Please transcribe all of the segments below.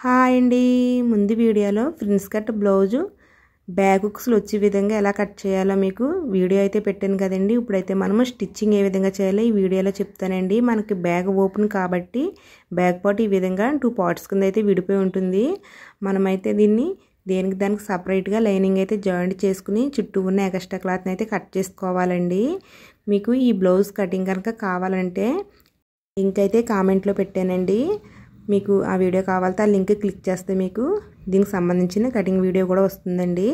Hi అండి. ముందు వీడియోలో ప్రిన్స్ కట్ బ్లౌజు బ్యాక్ హుక్స్లు వచ్చే విధంగా ఎలా కట్ చేయాలో మీకు వీడియో అయితే పెట్టాను కదండి. ఇప్పుడైతే మనము స్టిచ్చింగ్ ఏ విధంగా చేయాలో ఈ వీడియోలో చెప్తానండి. మనకి బ్యాక్ ఓపెన్ కాబట్టి బ్యాక్ పార్ట్ ఈ విధంగా 2 పార్ట్స్ కింద అయితే విడిపోయి ఉంటుంది. మనమైతే దీన్ని దేనికి దానికి సపరేట్గా లైనింగ్ అయితే జాయింట్ చేసుకుని చుట్టూ ఉన్న ఎక్స్ట్రా క్లాత్ని అయితే కట్ చేసుకోవాలండి. మీకు ఈ బ్లౌజ్ కటింగ్ కనుక కావాలంటే లింక్ అయితే కామెంట్లో పెట్టానండి. మీకు ఆ వీడియో కావాలంటే ఆ లింక్ క్లిక్ చేస్తే మీకు దీనికి సంబంధించిన కటింగ్ వీడియో కూడా వస్తుందండి.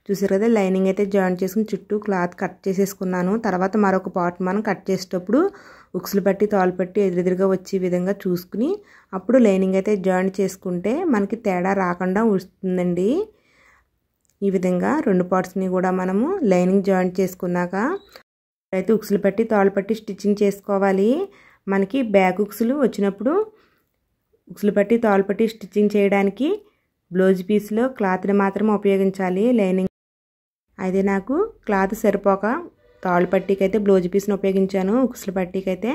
చూసారు కదా, లైనింగ్ అయితే జాయింట్ చేసుకుని చుట్టూ క్లాత్ కట్ చేసేసుకున్నాను. తర్వాత మరొక పార్ట్ మనం కట్ చేసేటప్పుడు ఉక్సులు పట్టి తాళ్ళు పట్టి ఎదురెదురుగా వచ్చే విధంగా చూసుకుని అప్పుడు లైనింగ్ అయితే జాయింట్ చేసుకుంటే మనకి తేడా రాకుండా వస్తుందండి. ఈ విధంగా 2 పార్ట్స్ని కూడా మనము లైనింగ్ జాయింట్ చేసుకున్నాక అయితే ఉక్సులు పట్టి తాళ్ళు పట్టి స్టిచ్చింగ్ చేసుకోవాలి. మనకి బ్యాక్ ఉక్సులు వచ్చినప్పుడు ఉక్సులు పట్టి తాళ్ళు పట్టి స్టిచ్చింగ్ చేయడానికి బ్లౌజ్ పీస్లో క్లాత్ని మాత్రమే ఉపయోగించాలి. లైనింగ్ అయితే నాకు క్లాత్ సరిపోక తాళ్ళు పట్టీకి అయితే బ్లౌజ్ పీస్ని ఉపయోగించాను. ఉక్సులు పట్టీకి అయితే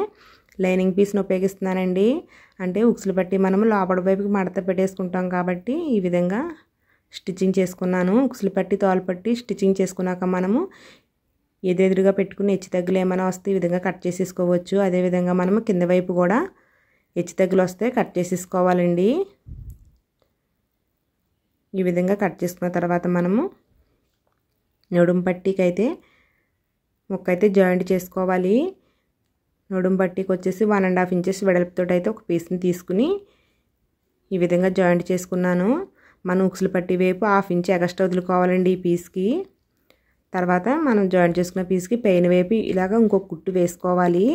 లైనింగ్ పీస్ని ఉపయోగిస్తున్నానండి. అంటే ఉక్సులు పట్టి మనము లోపల వైపుకి మడత పెట్టేసుకుంటాం కాబట్టి ఈ విధంగా స్టిచ్చింగ్ చేసుకున్నాను. ఉక్సులు పట్టి తాళ్ళు పట్టి స్టిచ్చింగ్ చేసుకున్నాక మనము ఎదురుగా పెట్టుకుని హెచ్చు తగ్గులు ఏమైనా వస్తే ఈ విధంగా కట్ చేసేసుకోవచ్చు. అదేవిధంగా మనము కింద వైపు కూడా హెచ్చు తగ్గులు వస్తే కట్ చేసేసుకోవాలండి. ఈ విధంగా కట్ చేసుకున్న తర్వాత మనము నడుము పట్టీకి అయితే ముక్క అయితే జాయింట్ చేసుకోవాలి. నడుము పట్టీకి వచ్చేసి 1.5 ఇంచెస్ వెడల్పుతో అయితే ఒక పీస్ని తీసుకుని ఈ విధంగా జాయింట్ చేసుకున్నాను. మనం ఉక్సులు పట్టీ వైపు 1/2 ఇంచ్ ఎక్స్ట్రా వదులుకోవాలండి ఈ పీస్కి. తర్వాత మనం జాయింట్ చేసుకున్న పీస్కి పైన వైపు ఇలాగ ఇంకొక కుట్టు వేసుకోవాలి.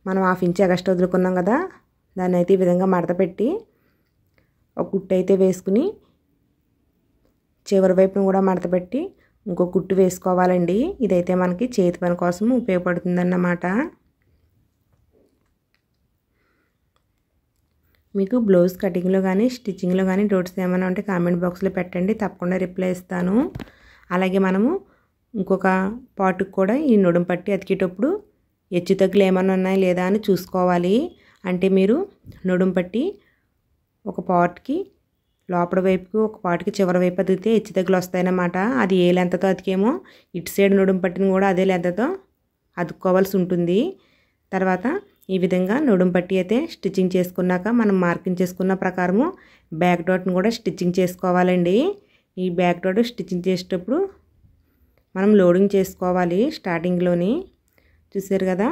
మనం 1/2 ఇంచ్ ఎక్స్ట్రా వదులుకున్నాం కదా, దాన్ని అయితే ఈ విధంగా మడత పెట్టి ఒక కుట్టు అయితే వేసుకుని చివరి వైపును కూడా మడత పెట్టి ఇంకో కుట్టు వేసుకోవాలండి. ఇదైతే మనకి చేతి పని కోసం ఉపయోగపడుతుందన్నమాట. మీకు బ్లౌజ్ కటింగ్లో కానీ స్టిచ్చింగ్లో కానీ డౌట్స్ ఏమైనా ఉంటే కామెంట్ బాక్స్లో పెట్టండి, తప్పకుండా రిప్లై ఇస్తాను. అలాగే మనము ఇంకొక పార్ట్కి కూడా ఈ నడుము పట్టి అతికేటప్పుడు హెచ్చు తగ్గులు ఏమైనా ఉన్నాయి లేదా అని చూసుకోవాలి. అంటే మీరు నడుము పట్టి ఒక పార్ట్కి లోపల వైపుకి ఒక పార్ట్కి చివరి వైపు అతికితే హెచ్చు తగ్గులు వస్తాయన్నమాట. అది ఏ లెంత్తో అతికేమో ఇటు సైడ్ నడుము పట్టిని కూడా అదే లెంత్తో అతుక్కోవాల్సి ఉంటుంది. తర్వాత ఈ విధంగా నడుము పట్టి అయితే స్టిచ్చింగ్ చేసుకున్నాక మనం మార్కింగ్ చేసుకున్న ప్రకారము బ్యాక్ డాట్ని కూడా స్టిచ్చింగ్ చేసుకోవాలండి. ఈ బ్యాక్ డాట్ స్టిచ్చింగ్ చేసేటప్పుడు మనం లోడింగ్ చేసుకోవాలి స్టార్టింగ్లోని. చూసారు కదా,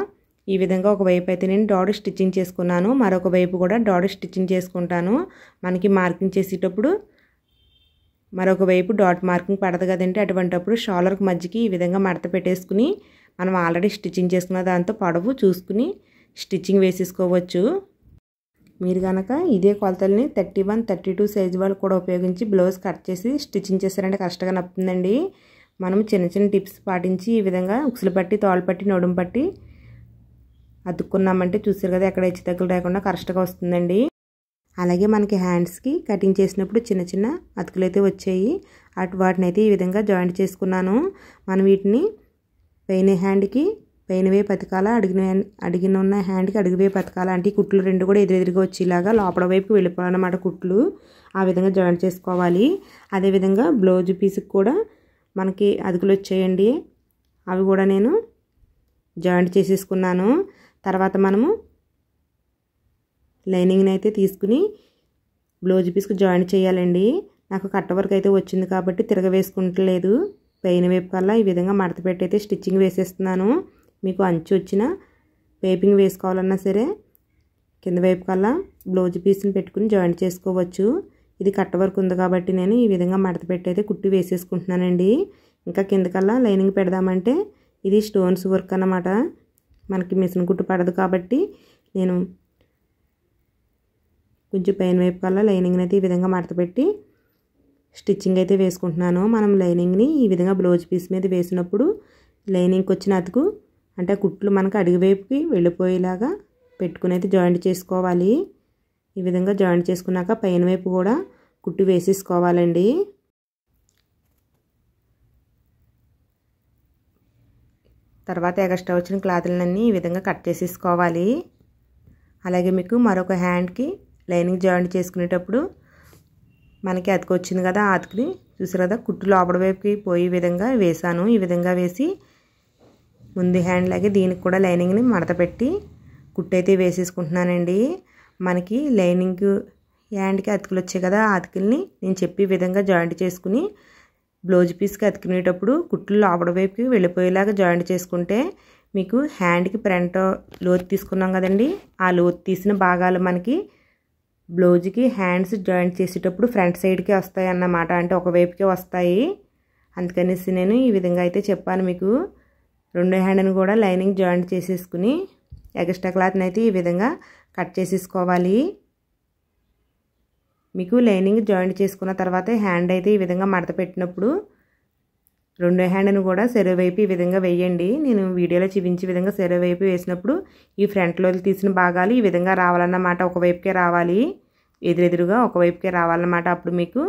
ఈ విధంగా ఒకవైపు అయితే నేను డాట్ స్టిచ్చింగ్ చేసుకున్నాను, మరొక వైపు కూడా డాట్ స్టిచ్చింగ్ చేసుకుంటాను. మనకి మార్కింగ్ చేసేటప్పుడు మరొక వైపు డాట్ మార్కింగ్ పడదు కదంటే, అటువంటిప్పుడు షోల్డర్కి మధ్యకి ఈ విధంగా మడత పెట్టేసుకుని మనం ఆల్రెడీ స్టిచ్చింగ్ చేసుకున్న దాంతో పొడవు చూసుకుని స్టిచ్చింగ్ వేసేసుకోవచ్చు. మీరు కనుక ఇదే కొలతల్ని 31, 32 సైజు వాళ్ళు కూడా ఉపయోగించి బ్లౌజ్ కట్ చేసి స్టిచ్చింగ్ చేస్తారంటే కష్టంగా నప్పుతుందండి. మనం చిన్న చిన్న టిప్స్ పాటించి ఈ విధంగా ఉక్సులు పట్టి తాళ్ళు పట్టి నడుము పట్టి అతుక్కున్నామంటే చూసారు కదా, ఎక్కడ హెచ్చు తగ్గులు లేకుండా కరెక్ట్గా వస్తుందండి. అలాగే మనకి హ్యాండ్స్కి కటింగ్ చేసినప్పుడు చిన్న చిన్న అతుకులు అయితే వచ్చాయి. వాటిని అయితే ఈ విధంగా జాయింట్ చేసుకున్నాను. మనం వీటిని పైన హ్యాండ్కి పైన వైపు అతకాల, అడిగిన ఉన్న హ్యాండ్కి అడుగు వైపు అతకాల. అంటే కుట్లు 2 కూడా ఎదురెదురుగా వచ్చేలాగా లోపల వైపు వెళ్ళిపోవాలన్నమాట కుట్లు. ఆ విధంగా జాయింట్ చేసుకోవాలి. అదేవిధంగా బ్లౌజ్ పీస్కి కూడా మనకి అతుకులు వచ్చాయండి, అవి కూడా నేను జాయింట్ చేసేసుకున్నాను. తర్వాత మనము లైనింగ్ని అయితే తీసుకుని బ్లౌజ్ పీస్కి జాయింట్ చేయాలండి. నాకు కట్ట వర్క్ అయితే వచ్చింది కాబట్టి తిరగవేసుకుంటలేదు. పైన వైపు కల్లా ఈ విధంగా మడత పెట్టి అయితే స్టిచ్చింగ్ వేసేస్తున్నాను. మీకు అంచు వచ్చిన పైపింగ్ వేసుకోవాలన్నా సరే కింద వైపు కల్లా బ్లౌజ్ పీస్ని పెట్టుకుని జాయింట్ చేసుకోవచ్చు. ఇది కట్ట వర్క్ ఉంది కాబట్టి నేను ఈ విధంగా మడత పెట్టి అయితే కుట్టి వేసేసుకుంటున్నానండి. ఇంకా కిందకల్లా లైనింగ్ పెడదామంటే ఇది స్టోన్స్ వర్క్ అన్నమాట. మనకి మిషన్ కుట్టు పడదు కాబట్టి నేను కొంచెం పైన వైపు కల్లా లైనింగ్ని అయితే ఈ విధంగా మడత పెట్టి స్టిచ్చింగ్ అయితే వేసుకుంటున్నాను. మనం లైనింగ్ని ఈ విధంగా బ్లౌజ్ పీస్ మీద వేసినప్పుడు లైనింగ్కి వచ్చిన అతుకు అంటే కుట్లు మనకు అడుగు వైపుకి వెళ్ళిపోయేలాగా పెట్టుకుని అయితే జాయింట్ చేసుకోవాలి. ఈ విధంగా జాయింట్ చేసుకున్నాక పైన వైపు కూడా కుట్టు వేసేసుకోవాలండి. తర్వాత ఎక్స్ట్రా వచ్చిన క్లాతులన్నీ ఈ విధంగా కట్ చేసేసుకోవాలి. అలాగే మీకు మరొక హ్యాండ్కి లైనింగ్ జాయింట్ చేసుకునేటప్పుడు మనకి అతికి వచ్చింది కదా, ఆ అతికిని చూసారు కదా కుట్టు లోపల వైపుకి పోయే విధంగా వేసాను. ఈ విధంగా వేసి ముందు హ్యాండ్ లాగే దీనికి కూడా లైనింగ్ని మడత పెట్టి కుట్టు అయితే వేసేసుకుంటున్నానండి. మనకి లైనింగ్ హ్యాండ్కి అతుకులు వచ్చాయి కదా, ఆ అతుకుల్ని నేను చెప్పే విధంగా జాయింట్ చేసుకుని బ్లౌజ్ పీస్కి అతుకునేటప్పుడు కుట్లు లోపల వైపుకి వెళ్ళిపోయేలాగా జాయింట్ చేసుకుంటే మీకు హ్యాండ్కి ఫ్రంట్ లోతు తీసుకున్నాం కదండి, ఆ లోతు తీసిన భాగాలు మనకి బ్లౌజ్కి హ్యాండ్స్ జాయింట్ చేసేటప్పుడు ఫ్రంట్ సైడ్కి వస్తాయి అన్నమాట. అంటే ఒకవైపుకే వస్తాయి. అందుకనేసి నేను ఈ విధంగా అయితే చెప్పాను మీకు. రెండో హ్యాండ్ని కూడా లైనింగ్ జాయింట్ చేసేసుకుని ఎక్స్ట్రా క్లాత్ని అయితే ఈ విధంగా కట్ చేసేసుకోవాలి. మీకు లైనింగ్ జాయింట్ చేసుకున్న తర్వాత హ్యాండ్ అయితే ఈ విధంగా మడత పెట్టినప్పుడు రెండో హ్యాండ్ని కూడా సెరవు వైపు ఈ విధంగా వేయండి. నేను వీడియోలో చూపించే విధంగా సెరవు వైపు వేసినప్పుడు ఈ ఫ్రంట్లో తీసిన భాగాలు ఈ విధంగా రావాలన్నమాట. ఒకవైపుకే రావాలి, ఎదురెదురుగా ఒకవైపుకే రావాలన్నమాట. అప్పుడు మీకు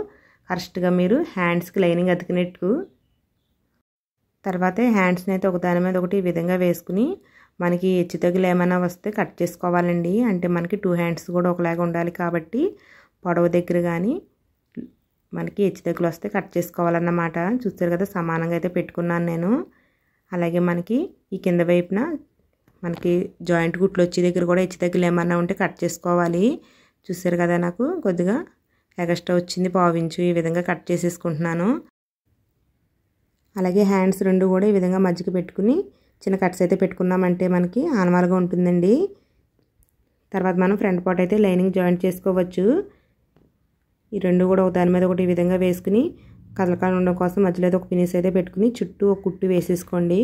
కరెక్ట్గా మీరు హ్యాండ్స్కి లైనింగ్ అతికినట్టు. తర్వాత హ్యాండ్స్ని అయితే ఒకదాని మీద ఒకటి ఈ విధంగా వేసుకుని మనకి హెచ్చు తగ్గులు ఏమైనా వస్తే కట్ చేసుకోవాలండి. అంటే మనకి 2 హ్యాండ్స్ కూడా ఒకలాగా ఉండాలి కాబట్టి పొడవు దగ్గర కానీ మనకి హెచ్చు తగ్గులు వస్తే కట్ చేసుకోవాలన్నమాట. చూస్తారు కదా సమానంగా అయితే పెట్టుకున్నాను నేను. అలాగే మనకి ఈ కింద వైపున మనకి జాయింట్ కుట్లు వచ్చే దగ్గర కూడా హెచ్చు తగ్గులు ఏమన్నా ఉంటే కట్ చేసుకోవాలి. చూస్తారు కదా నాకు కొద్దిగా ఎక్స్ట్రా వచ్చింది, పావించు. ఈ విధంగా కట్ చేసేసుకుంటున్నాను. అలాగే హ్యాండ్స్ రెండు కూడా ఈ విధంగా మధ్యకి పెట్టుకుని చిన్న కట్స్ అయితే పెట్టుకున్నామంటే మనకి ఆనవాలుగా ఉంటుందండి. తర్వాత మనం ఫ్రంట్ పార్ట్ అయితే లైనింగ్ జాయింట్ చేసుకోవచ్చు. ఈ రెండు కూడా ఒక దాని మీద ఒకటి ఈ విధంగా వేసుకుని కదలకాలు ఉండడం కోసం మధ్యలో ఒక పినిస్ అయితే పెట్టుకుని చుట్టూ ఒక కుట్టు వేసేసుకోండి.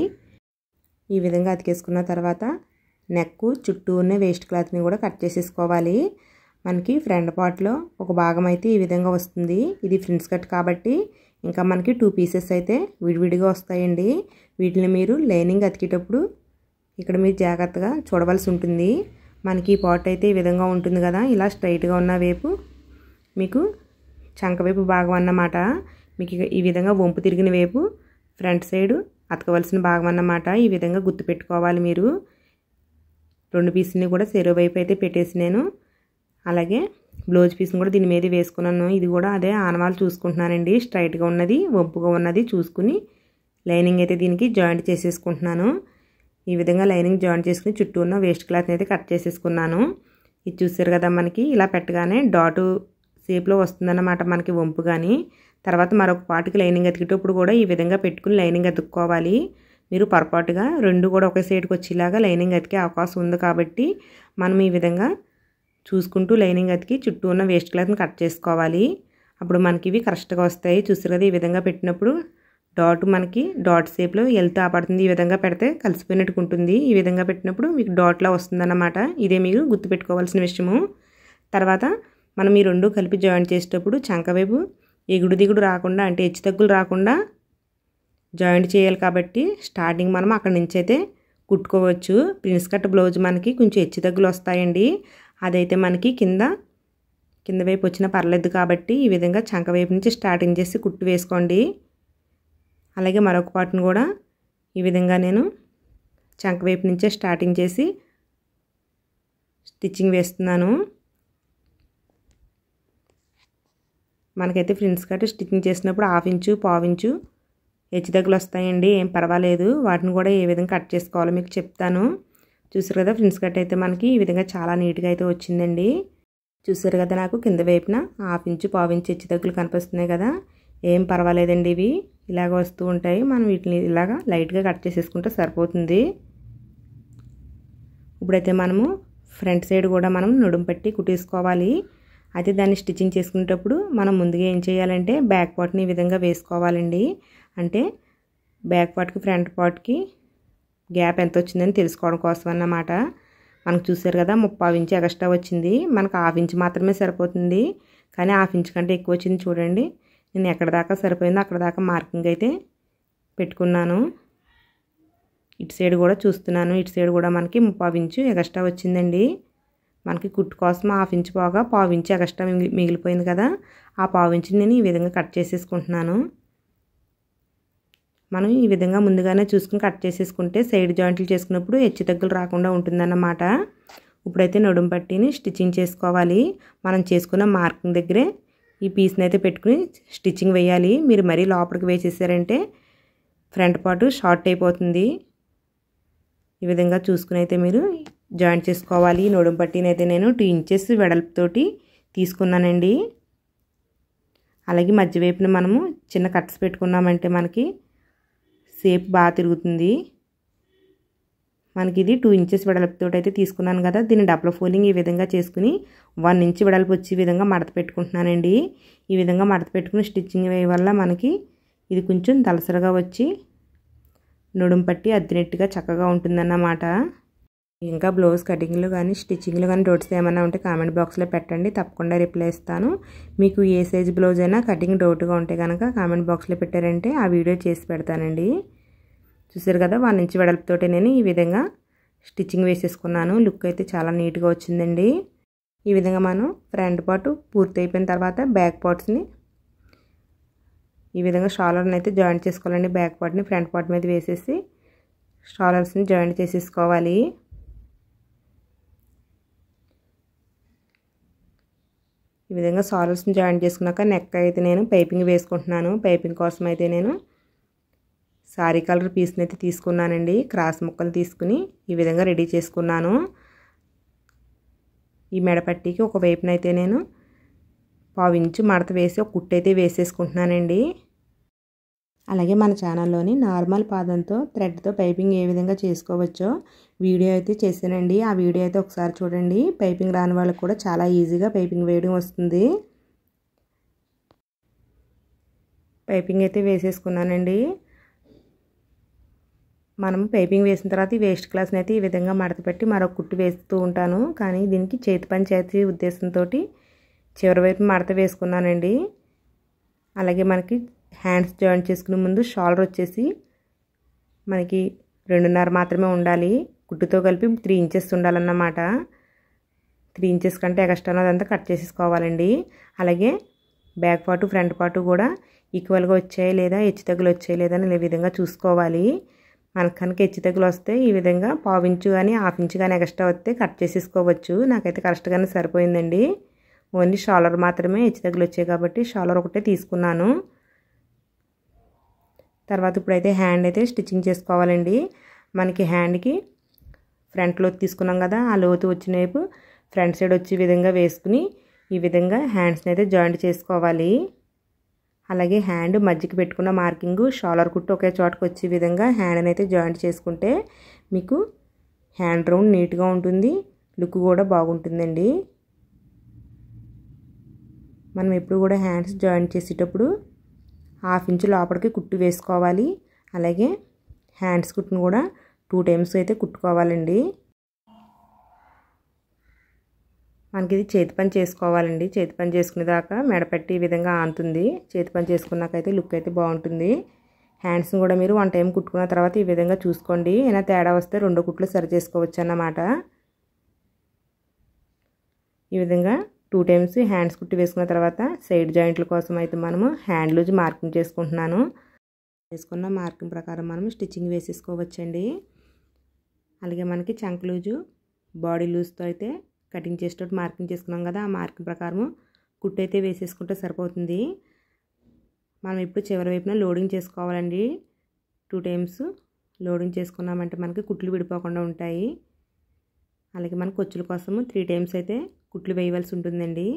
ఈ విధంగా అతికేసుకున్న తర్వాత నెక్ చుట్టూ ఉన్న వేస్ట్ క్లాత్ని కూడా కట్ చేసేసుకోవాలి. మనకి ఫ్రంట్ పార్ట్లో ఒక భాగం అయితే ఈ విధంగా వస్తుంది. ఇది ఫ్రిన్స్ కట్ కాబట్టి ఇంకా మనకి 2 పీసెస్ అయితే విడివిడిగా వస్తాయండి. వీటిని మీరు లైనింగ్ అతికేటప్పుడు ఇక్కడ మీరు జాగ్రత్తగా చూడవలసి ఉంటుంది. మనకి ఈ పార్ట్ అయితే ఈ విధంగా ఉంటుంది కదా, ఇలా స్ట్రైట్గా ఉన్న వైపు మీకు చంక వైపు భాగం అన్నమాట. మీకు ఈ విధంగా వంపు తిరిగిన వైపు ఫ్రంట్ సైడ్ అతకవలసిన భాగం అన్నమాట. ఈ విధంగా గుర్తుపెట్టుకోవాలి మీరు. 2 పీసులని కూడా సెరో వైపు అయితే పెట్టేసి నేను అలాగే బ్లౌజ్ పీస్ని కూడా దీని మీద వేసుకున్నాను. ఇది కూడా అదే ఆనవాలు చూసుకుంటున్నానండి. స్ట్రైట్గా ఉన్నది వంపుగా ఉన్నది చూసుకుని లైనింగ్ అయితే దీనికి జాయింట్ చేసేసుకుంటున్నాను. ఈ విధంగా లైనింగ్ జాయింట్ చేసుకుని చుట్టూ ఉన్న వేస్ట్ క్లాత్ని అయితే కట్ చేసేసుకున్నాను. ఇది చూసారు కదా మనకి ఇలా పెట్టగానే డాటు షేప్లో వస్తుందన్నమాట మనకి వంపు కానీ. తర్వాత మరొక పార్ట్కి లైనింగ్ అతికేటప్పుడు కూడా ఈ విధంగా పెట్టుకుని లైనింగ్ అతుక్కోవాలి. మీరు పొరపాటుగా రెండు కూడా ఒకే సైడ్కి వచ్చేలాగా లైనింగ్ అతికే అవకాశం ఉంది కాబట్టి మనం ఈ విధంగా చూసుకుంటూ లైనింగ్ అతికి చుట్టూ ఉన్న వేస్ట్ క్లాత్ని కట్ చేసుకోవాలి. అప్పుడు మనకి ఇవి కరెక్ట్గా వస్తాయి. చూసారు కదా ఈ విధంగా పెట్టినప్పుడు డాట్ మనకి డాట్ షేప్లో వెళ్తూ ఆపడుతుంది. ఈ విధంగా పెడితే కలిసిపోయినట్టు ఉంటుంది. ఈ విధంగా పెట్టినప్పుడు మీకు డాట్లా వస్తుందన్నమాట. ఇదే మీరు గుర్తుపెట్టుకోవాల్సిన విషయము. తర్వాత మనం ఈ రెండు కలిపి జాయింట్ చేసేటప్పుడు చంక వైపు ఎగుడు దిగుడు రాకుండా అంటే హెచ్చు తగ్గులు రాకుండా జాయింట్ చేయాలి కాబట్టి స్టార్టింగ్ మనం అక్కడి నుంచి అయితే కుట్టుకోవచ్చు. ప్రిన్స్ కట్ బ్లౌజ్ మనకి కొంచెం హెచ్చు తగ్గులు వస్తాయండి. అదైతే మనకి కింద వైపు వచ్చినా పర్లేదు కాబట్టి ఈ విధంగా చంక వైపు నుంచి స్టార్టింగ్ చేసి కుట్టు వేసుకోండి. అలాగే మరొక పార్ట్ని కూడా ఈ విధంగా నేను చంక వైపు నుంచే స్టార్టింగ్ చేసి స్టిచ్చింగ్ వేస్తున్నాను. మనకైతే ఫ్రిన్స్ కట్ స్టిచ్చింగ్ చేసినప్పుడు 1/2 ఇంచు పావు ఇంచు హెచ్చు తగ్గులు వస్తాయండి. ఏం పర్వాలేదు. వాటిని కూడా ఏ విధంగా కట్ చేసుకోవాలో మీకు చెప్తాను. చూసారు కదా ఫ్రిన్స్ కట్ అయితే మనకి ఈ విధంగా చాలా నీట్గా అయితే వచ్చిందండి. చూసారు కదా నాకు కింద వైపున 1/2 ఇంచు పావు ఇంచు హెచ్చు తగ్గులు కనిపిస్తున్నాయి కదా, ఏం పర్వాలేదండి. ఇవి ఇలాగ వస్తూ ఉంటాయి. మనం వీటిని ఇలాగా లైట్గా కట్ చేసేసుకుంటే సరిపోతుంది. ఇప్పుడైతే మనము ఫ్రంట్ సైడ్ కూడా మనం నడుము పట్టి కుట్టేసుకోవాలి. అయితే దాన్ని స్టిచ్చింగ్ చేసుకునేటప్పుడు మనం ముందుగా ఏం చేయాలంటే బ్యాక్ పార్ట్ని ఈ విధంగా వేసుకోవాలండి. అంటే బ్యాక్ పార్ట్కి ఫ్రంట్ పార్ట్కి గ్యాప్ ఎంత వచ్చిందని తెలుసుకోవడం కోసం అన్నమాట. మనకు చూసారు కదా 30 ఇంచు ఎక్స్ట్రా వచ్చింది. మనకు 1/2 ఇంచు మాత్రమే సరిపోతుంది. కానీ 1/2 ఇంచు కంటే ఎక్కువ వచ్చింది చూడండి. నేను ఎక్కడ దాకా సరిపోయిందో అక్కడ దాకా మార్కింగ్ అయితే పెట్టుకున్నాను. ఇటు సైడ్ కూడా చూస్తున్నాను. ఇటు సైడ్ కూడా మనకి 30 ఇంచు ఎక్స్ట్రా వచ్చిందండి. మనకి కుట్టు కోసం 1/2 ఇంచు పోగా పావు ఇంచు ఎక్స్ట్రా మిగిలిపోయింది కదా, ఆ పావు ఇంచుని నేను ఈ విధంగా కట్ చేసేసుకుంటున్నాను. మనం ఈ విధంగా ముందుగానే చూసుకుని కట్ చేసేసుకుంటే సైడ్ జాయింట్లు చేసుకున్నప్పుడు హెచ్చు తగ్గులు రాకుండా ఉంటుందన్నమాట. ఇప్పుడైతే నడుము పట్టీని స్టిచ్చింగ్ చేసుకోవాలి. మనం చేసుకున్న మార్కింగ్ దగ్గరే ఈ పీస్ని అయితే పెట్టుకుని స్టిచ్చింగ్ వేయాలి. మీరు మరీ లోపలికి వేసేసారంటే ఫ్రంట్ పార్ట్ షార్ట్ అయిపోతుంది. ఈ విధంగా చూసుకుని అయితే మీరు జాయింట్ చేసుకోవాలి. నడుము పట్టీని అయితే నేను 2 ఇంచెస్ వెడల్పుతోటి తీసుకున్నానండి. అలాగే మధ్య వైపున మనము చిన్న కట్స్ పెట్టుకున్నామంటే మనకి షేప్ బాగా తిరుగుతుంది. మనకి ఇది 2 ఇంచెస్ వెడల్పుతో అయితే తీసుకున్నాను కదా, దీన్ని డబుల్ ఫోల్డింగ్ ఈ విధంగా చేసుకుని 1 ఇంచ్ వెడల్పు వచ్చే విధంగా మడత పెట్టుకుంటున్నానండి. ఈ విధంగా మడత పెట్టుకుని స్టిచ్చింగ్ వేయ వల్ల మనకి ఇది కొంచెం దలసరగా వచ్చి నడుము పట్టి అద్దినట్టుగా చక్కగా ఉంటుందన్నమాట. ఇంకా బ్లౌజ్ కటింగ్లో కానీ స్టిచ్చింగ్లో కానీ డౌట్స్ ఏమైనా ఉంటే కామెంట్ బాక్స్లో పెట్టండి, తప్పకుండా రిప్లై ఇస్తాను. మీకు ఏ సైజ్ బ్లౌజ్ అయినా కటింగ్ డౌట్గా ఉంటే కనుక కామెంట్ బాక్స్లో పెట్టారంటే ఆ వీడియో చేసి పెడతానండి. చూసారు కదా, 1 ఇంచ్ వెడల్పుతోటి నేను ఈ విధంగా స్టిచ్చింగ్ వేసేసుకున్నాను. లుక్ అయితే చాలా నీట్గా వచ్చిందండి. ఈ విధంగా మనం ఫ్రంట్ పార్ట్ పూర్తి అయిపోయిన తర్వాత బ్యాక్ పార్ట్స్ని ఈ విధంగా షాలర్ని అయితే జాయింట్ చేసుకోవాలండి. బ్యాక్ పార్ట్ని ఫ్రంట్ పార్ట్ మీద వేసేసి షాలర్స్ని జాయింట్ చేసేసుకోవాలి. ఈ విధంగా షాలర్స్ని జాయింట్ చేసుకున్నాక నెక్ అయితే నేను పైపింగ్ వేసుకుంటున్నాను. పైపింగ్ కోసం అయితే నేను సారీ కలర్ పీస్ని అయితే తీసుకున్నానండి. క్రాస్ ముక్కలు తీసుకుని ఈ విధంగా రెడీ చేసుకున్నాను. ఈ మెడపట్టికి ఒక వైపున అయితే నేను 1/2 ఇంచు మడత వేసి ఒక కుట్టు అయితే వేసేసుకుంటున్నానండి. అలాగే మన ఛానల్లోని నార్మల్ పాదంతో థ్రెడ్తో పైపింగ్ ఏ విధంగా చేసుకోవచ్చో వీడియో అయితే చేశానండి. ఆ వీడియో అయితే ఒకసారి చూడండి. పైపింగ్ రాని వాళ్ళకి కూడా చాలా ఈజీగా పైపింగ్ వేయడం వస్తుంది. పైపింగ్ అయితే వేసేసుకున్నానండి. మనం పైపింగ్ వేసిన తర్వాత ఈ వేస్ట్ క్లాస్ని అయితే ఈ విధంగా మడత పెట్టి మరొక కుట్టు వేస్తూ ఉంటాను. కానీ దీనికి చేతి పని చేసే ఉద్దేశంతో చివరి వైపు మడత వేసుకున్నానండి. అలాగే మనకి హ్యాండ్స్ జాయింట్ చేసుకునే ముందు షోల్డర్ వచ్చేసి మనకి 2.5 మాత్రమే ఉండాలి. కుట్టుతో కలిపి 3 ఇంచెస్ ఉండాలన్నమాట. 3 ఇంచెస్ కంటే ఎక్స్ట్రా అదంతా కట్ చేసేసుకోవాలండి. అలాగే బ్యాక్ పార్ట్ ఫ్రంట్ పార్ట్ కూడా ఈక్వల్గా వచ్చాయి లేదా హెచ్చు తగ్గులు వచ్చాయి లేదా అని ఈ విధంగా చూసుకోవాలి. మనకు కనుక హెచ్చు తగ్గులు వస్తే ఈ విధంగా 1/2 ఇంచు కానీ 1/2 ఇంచు కానీ ఎక్స్ట్రా వస్తే కట్ చేసేసుకోవచ్చు. నాకైతే కరెక్ట్గానే సరిపోయిందండి. ఓన్లీ షోల్డర్ మాత్రమే హెచ్చు తగ్గులు వచ్చాయి కాబట్టి షోల్డర్ ఒకటే తీసుకున్నాను. తర్వాత ఇప్పుడైతే హ్యాండ్ అయితే స్టిచ్చింగ్ చేసుకోవాలండి. మనకి హ్యాండ్కి ఫ్రంట్ లోతు తీసుకున్నాం కదా, ఆ లోతు వచ్చిన వైపు ఫ్రంట్ సైడ్ వచ్చే విధంగా వేసుకుని ఈ విధంగా హ్యాండ్స్ని అయితే జాయింట్ చేసుకోవాలి. అలాగే హ్యాండ్ మధ్యకి పెట్టుకున్న మార్కింగ్ షోల్డర్ కుట్టు ఒకే చోటకు వచ్చే విధంగా హ్యాండ్ని అయితే జాయింట్ చేసుకుంటే మీకు హ్యాండ్ రౌండ్ నీట్గా ఉంటుంది, లుక్ కూడా బాగుంటుందండి. మనం ఎప్పుడు కూడా హ్యాండ్స్ జాయింట్ చేసేటప్పుడు 1/2 ఇంచు లోపలికి కుట్టు వేసుకోవాలి. అలాగే హ్యాండ్స్ కుట్టును కూడా 2 టైమ్స్ అయితే కుట్టుకోవాలండి. మనకి ఇది చేతి పని చేసుకోవాలండి. చేతి పని చేసుకునేదాకా మెడపెట్టి ఈ విధంగా ఆనుతుంది. చేతి పని చేసుకున్నాకైతే లుక్ అయితే బాగుంటుంది. హ్యాండ్స్ని కూడా మీరు 1 టైం కుట్టుకున్న తర్వాత ఈ విధంగా చూసుకోండి. ఏమైనా తేడా వస్తే 2 కుట్లు సరి చేసుకోవచ్చు అన్నమాట. ఈ విధంగా 2 టైమ్స్ హ్యాండ్స్ కుట్టి వేసుకున్న తర్వాత సైడ్ జాయింట్ల కోసం అయితే మనము హ్యాండ్ లూజ్ మార్కింగ్ చేసుకుంటున్నాను. వేసుకున్న మార్కింగ్ ప్రకారం మనం స్టిచ్చింగ్ వేసేసుకోవచ్చండి. అలాగే మనకి చంక్ లూజు బాడీ లూజ్తో అయితే కటింగ్ చేసేటప్పుడు మార్కింగ్ చేసుకున్నాం కదా, ఆ మార్కింగ్ ప్రకారం కుట్టు అయితే వేసేసుకుంటే సరిపోతుంది. మనం ఇప్పుడు చివరి వైపున లోడింగ్ చేసుకోవాలండి. 2 టైమ్స్ లోడింగ్ చేసుకున్నామంటే మనకి కుట్లు విడిపోకుండా ఉంటాయి. అలాగే మన కొచ్చుల కోసము 3 టైమ్స్ అయితే కుట్లు వేయవలసి ఉంటుందండి.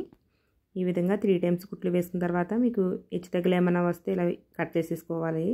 ఈ విధంగా 3 టైమ్స్ కుట్లు వేసుకున్న తర్వాత మీకు హెచ్చు తగ్గులు ఏమైనా వస్తే ఇలా కట్ చేసేసుకోవాలి.